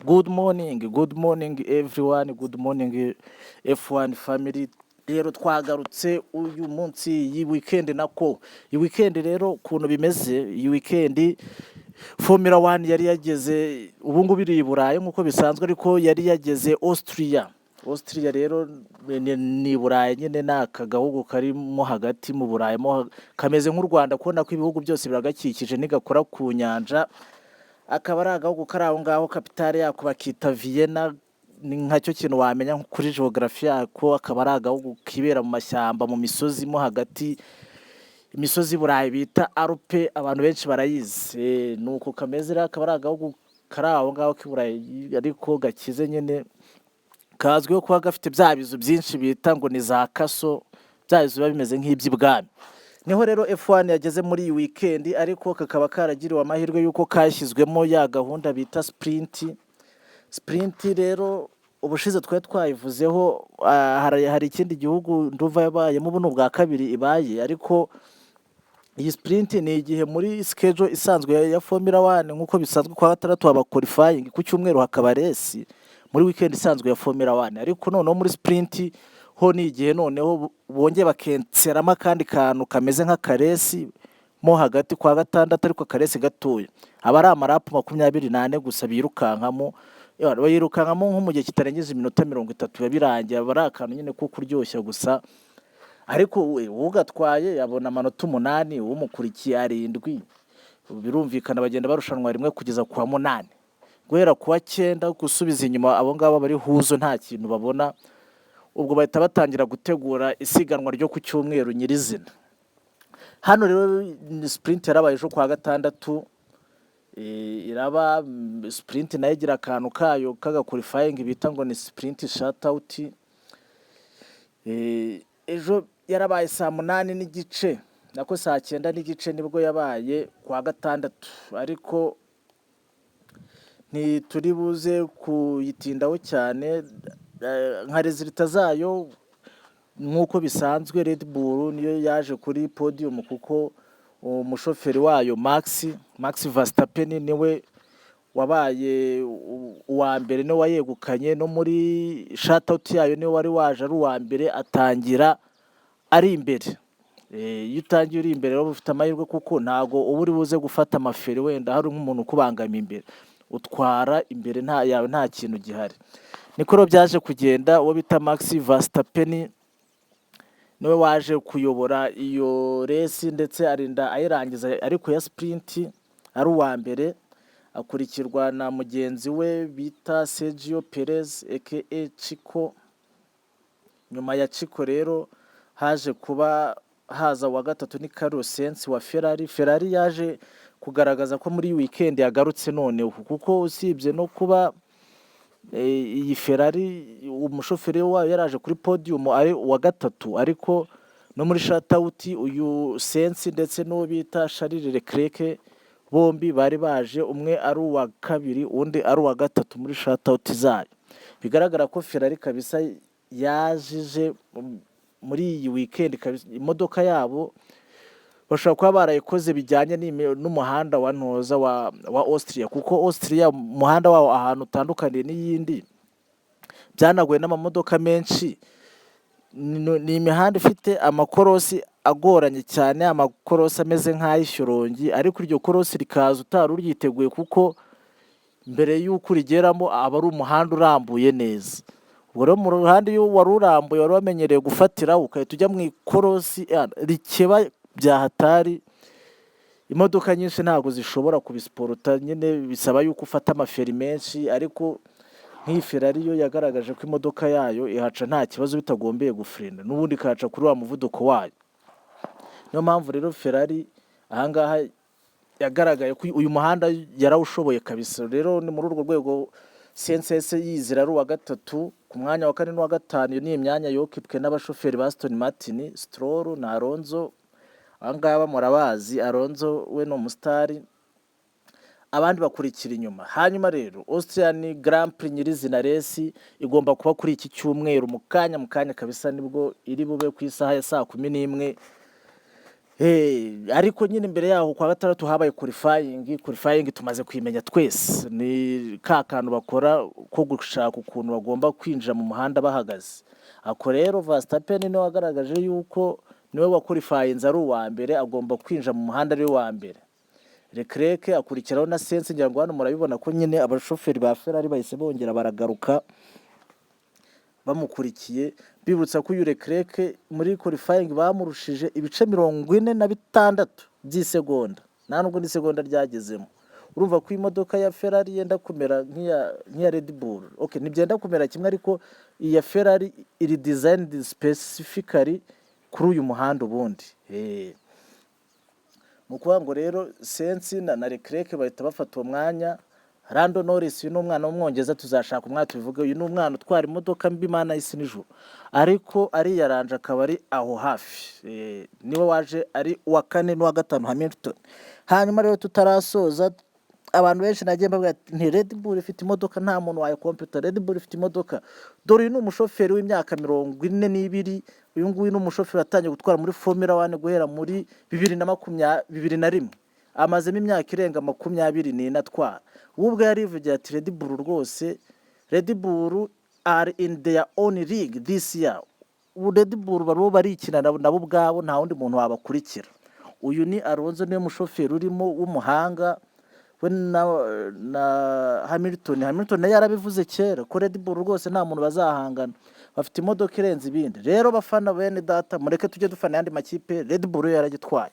Good morning everyone, good morning F1 family. Rero twagarutse uyu munsi iyi weekend nako. Iyi weekend rero kuntu bimeze, iyi weekend Formula 1 yari yageze ubu ngubu iri i Burayi nkuko bisanzwe, ariko yari yageze Austria. Austria rero ni Burayi nyine, naka gahugu karimo hagati mu Burayi kameze nk'u Rwanda, kubona ko ibihugu byose biragakikije nigakora ku nyanja. Akaba ari agahugu kari aho ngaho, kapitale yako bakita Vienna, ni nkacyo kintu wamenya kuri geography yako. Akaba ari agahugu kibera mu mashyamba, mu misozi mo hagati, imisozi Burayi bita Alpe, abantu benshi barayizi. Nuko kameze rero, akaba ari agahugu kari aho ngaho k'Iburayi, ariko gakize nyine, kazwiho kuba gafite bya bizu byinshi bita ngo ni za kaso, bya bizu biba bimeze nk'iby'ibwami. Niho rero F1 yageze muri iyi weekend, ariko kakaba karagiriwe amahirwe yuko kashyizwemo ya gahunda bita sprint. Rero ubushize twari twayivuzeho, hari ikindi gihugu nduva yabayemo, ubu ni ubwa kabiri ibaye. Ariko iyi sprint ni igihe muri schedule isanzwe ya Formula 1 nkuko bisanzwe kwa gatandatu haba qualifying, ku cyumweru hakaba race, muri weekend isanzwe ya Formula 1. Ariko noneho muri sprint ho ni igihe noneho bongeye bakenseramo akandi kantu kameze nk'akaresi mo hagati kwa gatandatu, ariko akaresi gatoya. Aba ari amarapu 24 gusa birukankamo, bayirukankamo nko mu gihe kitarengeje iminota 30 birangiye. Aba ari akantu nyine ko kuryoshya gusa, ariko ugatwaye yabona amanota 8, umukurikiye 7. Birumvikana bagenda barushanwa rimwe kugeza kwa 8, guhera kuwa 9 gusubiza inyuma. Abo ngabo bari huzo nta kintu babona, ubwo bahita batangira gutegura isiganwa ryo ku cyumweru nyirizina. Hano rero sprint yarabaye ejo kwa gatandatu, iraba sprint nayo igira akantu kayo kaga qualifying bita ngo ni sprint shutout. Ejo yarabaye saa 8:30, nako saa 9:30 nibwo yabaye kwa gatandatu, ariko ntituri buze kuyitindaho cyane. Nka resulta zayo nkuko bisanzwe, Red Bull niyo yaje kuri podium, kuko umushoferi wayo Max Verstappen niwe wabaye uwa mbere, no wayegukanye. No muri shutout yayo niwe wari waje ari uwa mbere, atangira ari imbere. Iyo utangiye uri imbere rero ufite amahirwe, kuko ntago uba uri buze gufata amaferi wenda hari nk'umuntu kubangama imbere, utwara imbere nta kintu gihari. Niko rero byaje kugenda. Uwo bita Max Verstappen niwe waje kuyobora iyo race, ndetse arinda ayirangiza ariko ya sprint ari uwa mbere, akurikirwa na mugenzi we bita Sergio Perez aka Chico. Nyuma ya Chico rero haje kuba haza wa gatatu ni Carlos Sainz wa Ferrari yaje kugaragaza ko muri weekend yagarutse noneho, kuko usibye no kuba iyi Ferrari umushoferi wayo yaraje kuri podium ari wa gatatu, ariko no muri shutout uyu Sainz ndetse no bita Charles Leclerc bombi bari baje, umwe ari uwa kabiri undi ari uwa gatatu muri shutout zayo. Bigaragara ko Ferrari kabisa yajije muri iyi weekend kabisa. Imodoka yabo bashobora kuba barayikoze bijyanye n'umuhanda wa ntoza wa Austria, kuko Austria umuhanda wawo ahantu utandukaniye n'iyindi, byanaguye n'amamodoka menshi. Ni imihanda ifite amakorosi agoranye cyane, amakorosi ameze nk'ay'ishyorongi, ariko iryo korosi rikaza utari uryiteguye, kuko mbere y'uko urigeramo aba ari umuhanda urambuye neza. Ubwo rero mu ruhande iyo wari urambuye, wari wamenyereye gufatira ukahita ujya mu ikorosi rikeba bya hatari. Imodoka nyinshi ntabwo zishobora kubisiporota, nyine bisaba yuko ufata amaferi menshi, ariko nk'iyi Ferrari yo yagaragaje ko imodoka yayo ihaca nta kibazo bitagombeye gufrena, n'ubundi ikahaca kuri wa muvuduko wayo. Niyo mpamvu rero Ferrari ahangaha yagaragaye ko uyu muhanda yarawushoboye kabisa. Rero ni muri urwo rwego Sainz yizira ari uwa gatatu. Ku mwanya wa 4 n'uwa 5 ni imyanya yokipwe n'abashoferi ba Aston Martin, Stroll na Alonso. Abangaba murabazi, Alonso we no mustari, abandi bakurikira inyuma. Hanyuma rero Austrian Grand Prix nyirizina race igomba kuba kuri iki cyumweru mu kanya kabisa, nibwo iri bube ku isaha ya saa 11. ariko nyine imbere yaho kwa gatandatu habaye qualifying tumaze kuyimenya twese, ni ka kantu bakora ko gushaka ukuntu bagomba kwinjira mu muhanda bahagaze. Ako rero Verstappen niwe wagaragaje yuko niwe waqualifyinze ari uwa mbere, agomba kwinjira mu muhanda ari uwa mbere. Leclerc akurikiraho na Sainz, ngira ngo hano murabibona ko nyine abashoferi ba Ferrari bahise bongera baragaruka bamukurikiye, bibutsa ko uyu Leclerc muri qualifying bamurushije ibice 46 by'isegonda, nta nubwo n'isegonda ryagezemo. Urumva ko imodoka ya Ferrari yenda kumera nk'iya Red Bull. Okay, ntibyenda kumera kimwe, ariko iya Ferrari iri designed specifically kuri uyu muhanda ubundi. Mu kuvuga ngo rero Sainz na Leclerc bahita bafata uwo mwanya. Lando Norris uyu ni umwana w'umwongeza, tuzashaka umwana tubivuge, uyu ni umwana utwara imodoka mbi mana y'isi n'ijuru, ariko ari yaranje akaba ari aho hafi. Niwe waje ari uwa 4 n'uwa 5 Hamilton. Hanyuma rero tutarasoza, abantu benshi nagiye mbabwira nti Red Bull ifite imodoka, nta muntu wayo computer. Red Bull ifite imodoka, dore uyu ni umushoferi w'imyaka 42. Uyu nguyu ni umushoferi watangiye gutwara muri Formula 1 guhera muri 2021, amazemo imyaka irenga 24 atwara. Ubwo yarivugira ati Red Bull rwose, Red Bull are in their own league this year. Red Bull baro barikina nabo ubwabo, nta wundi muntu wabakurikira. Uyu ni Alonso, niwe mushoferi urimo w'umuhanga, we na Hamilton nayo yarabivuze kera ko Red Bull rwose nta muntu bazahangana, bafite imodoka irenze ibindi. Rero bafana bene data, mureke tujye dufana yandi makipe, Red Bull yaragitwaye.